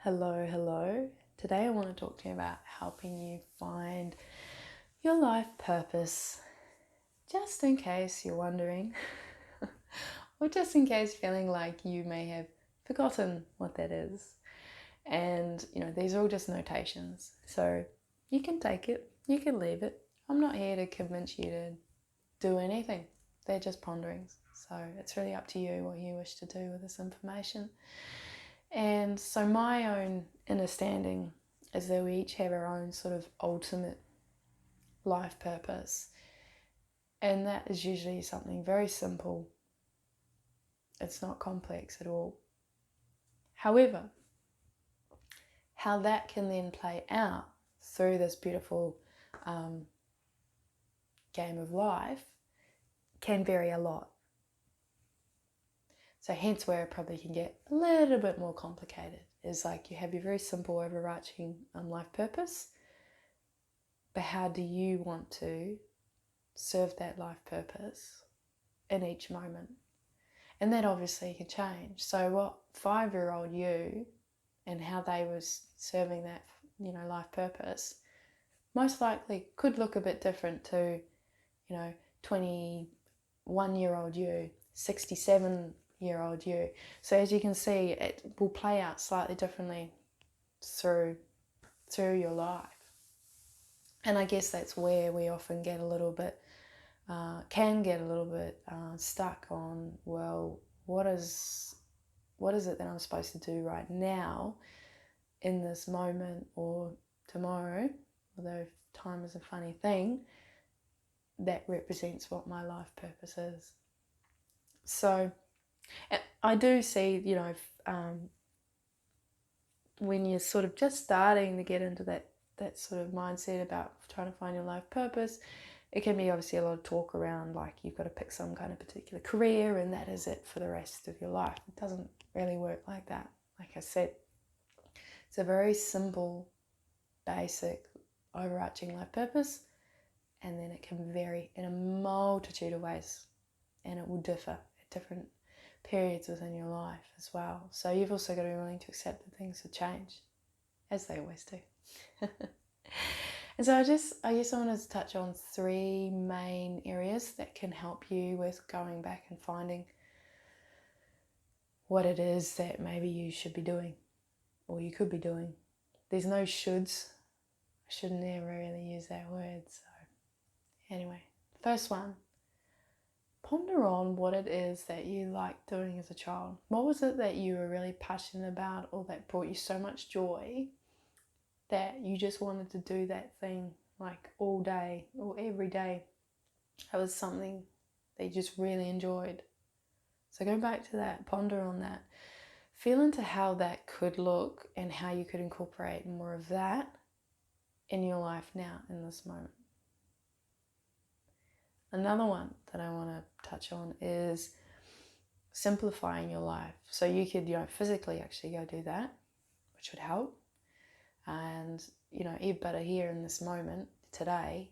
Hello, hello. Today I want to talk to you about helping you find your life purpose, just in case you're wondering, or just in case feeling like you may have forgotten what that is. And, these are all just notations. So you can take it, you can leave it. I'm not here to convince you to do anything. They're just ponderings. So it's really up to you what you wish to do with this information. And so my own understanding is that we each have our own sort of ultimate life purpose. And that is usually something very simple. It's not complex at all. However, how that can then play out through this beautiful game of life can vary a lot. So hence where it probably can get a little bit more complicated. Is like you have your very simple overarching life purpose, but how do you want to serve that life purpose in each moment? And that obviously can change. So what 5-year-old you and how they was serving that, life purpose most likely could look a bit different to, 21-year-old you, 67-year-old you. So as you can see, it will play out slightly differently through your life. And I guess that's where we often get a little bit stuck on, well, what is it that I'm supposed to do right now in this moment or tomorrow, although time is a funny thing, that represents what my life purpose is. So I do see, when you're sort of just starting to get into that sort of mindset about trying to find your life purpose, it can be obviously a lot of talk around like you've got to pick some kind of particular career and that is it for the rest of your life. It doesn't really work like that. Like I said, it's a very simple, basic, overarching life purpose, and then it can vary in a multitude of ways, and it will differ at different periods within your life as well. So you've also got to be willing to accept that things will change, as they always do. And so I guess I wanted to touch on 3 main areas that can help you with going back and finding what it is that maybe you should be doing or you could be doing. There's no shoulds. I should never really use that word. So anyway, first one, ponder on what it is that you liked doing as a child. What was it that you were really passionate about or that brought you so much joy that you just wanted to do that thing like all day or every day? That was something that you just really enjoyed. So go back to that, ponder on that. Feel into how that could look and how you could incorporate more of that in your life now, in this moment. Another one that I want to touch on is simplifying your life. So you could, physically actually go do that, which would help. And, even better here in this moment, today,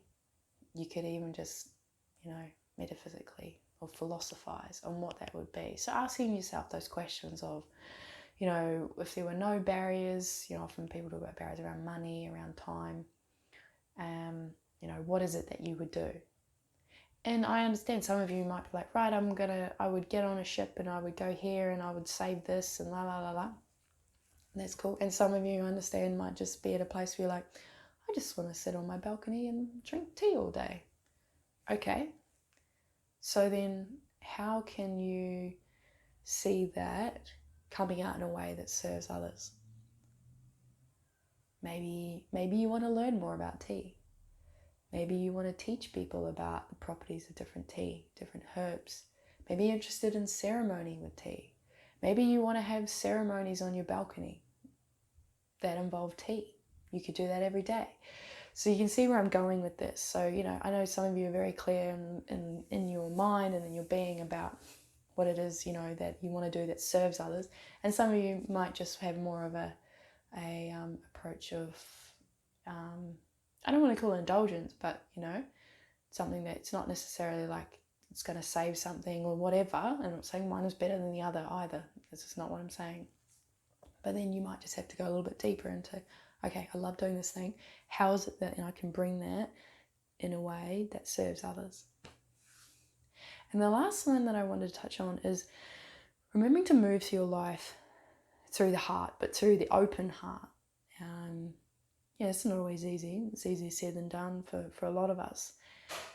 you could even just, metaphysically or philosophize on what that would be. So asking yourself those questions of, if there were no barriers, often people talk about barriers around money, around time, what is it that you would do? And I understand some of you might be like, right, I would get on a ship and I would go here and I would save this and la la la la. And that's cool. And some of you, I understand, might just be at a place where you're like, I just want to sit on my balcony and drink tea all day. Okay. So then how can you see that coming out in a way that serves others? Maybe you want to learn more about tea. Maybe you want to teach people about the properties of different tea, different herbs. Maybe you're interested in ceremony with tea. Maybe you want to have ceremonies on your balcony that involve tea. You could do that every day. So you can see where I'm going with this. So, I know some of you are very clear in your mind and in your being about what it is, that you want to do that serves others. And some of you might just have more of a approach of, I don't want to call it indulgence, but, something that's not necessarily like it's going to save something or whatever. I'm not saying one is better than the other either. This is not what I'm saying. But then you might just have to go a little bit deeper into, okay, I love doing this thing. How is it that I can bring that in a way that serves others? And the last one that I wanted to touch on is remembering to move through your life through the heart, but through the open heart. Yeah, it's not always easy. It's easier said than done for a lot of us.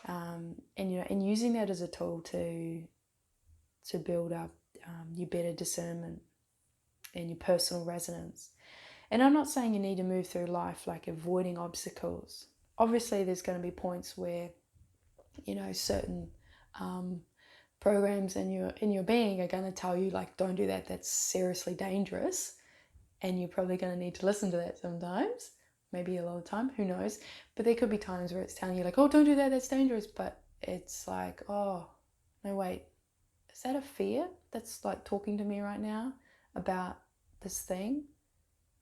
And using that as a tool to build up your better discernment and your personal resonance. And I'm not saying you need to move through life like avoiding obstacles. Obviously, there's going to be points where, certain programs in your being are going to tell you, like, don't do that. That's seriously dangerous. And you're probably going to need to listen to that sometimes. Maybe a lot of time, who knows. But there could be times where it's telling you, like, oh, don't do that, that's dangerous. But it's like, oh, no, wait. Is that a fear that's like talking to me right now about this thing?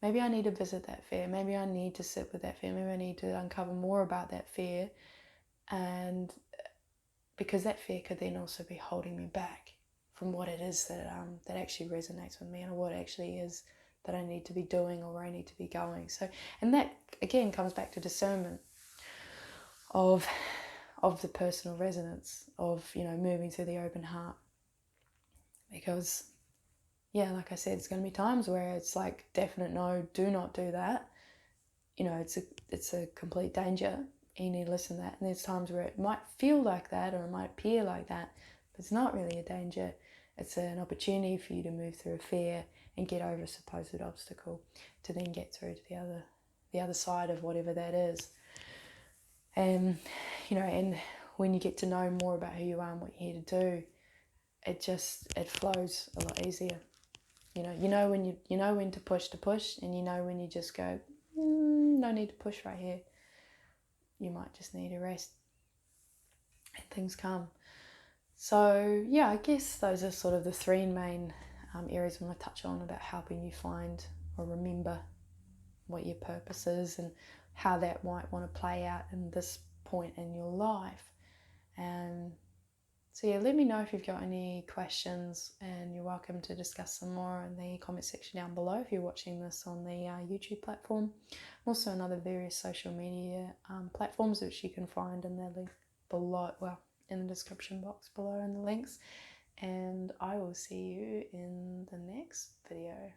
Maybe I need to visit that fear. Maybe I need to sit with that fear. Maybe I need to uncover more about that fear. And because that fear could then also be holding me back from what it is that actually resonates with me, and what actually is that I need to be doing or where I need to be going. So, and that again comes back to discernment of the personal resonance of, moving through the open heart. Because, yeah, like I said, it's going to be times where it's like definite no, do not do that. It's a complete danger. You need to listen to that. And there's times where it might feel like that, or it might appear like that, but it's not really a danger. It's an opportunity for you to move through a fear and get over a supposed obstacle to then get through to the other side of whatever that is. And and when you get to know more about who you are and what you're here to do, it flows a lot easier. You know when to push, and you know when you just go, no need to push right here. You might just need a rest, and things come. So yeah, I guess those are sort of the three main areas I want to touch on about helping you find or remember what your purpose is and how that might want to play out in this point in your life. So yeah, let me know if you've got any questions, and you're welcome to discuss some more in the comment section down below if you're watching this on the YouTube platform. Also on other various social media platforms, which you can find in the link below, well, in the description box below in the links. And I will see you in the next video.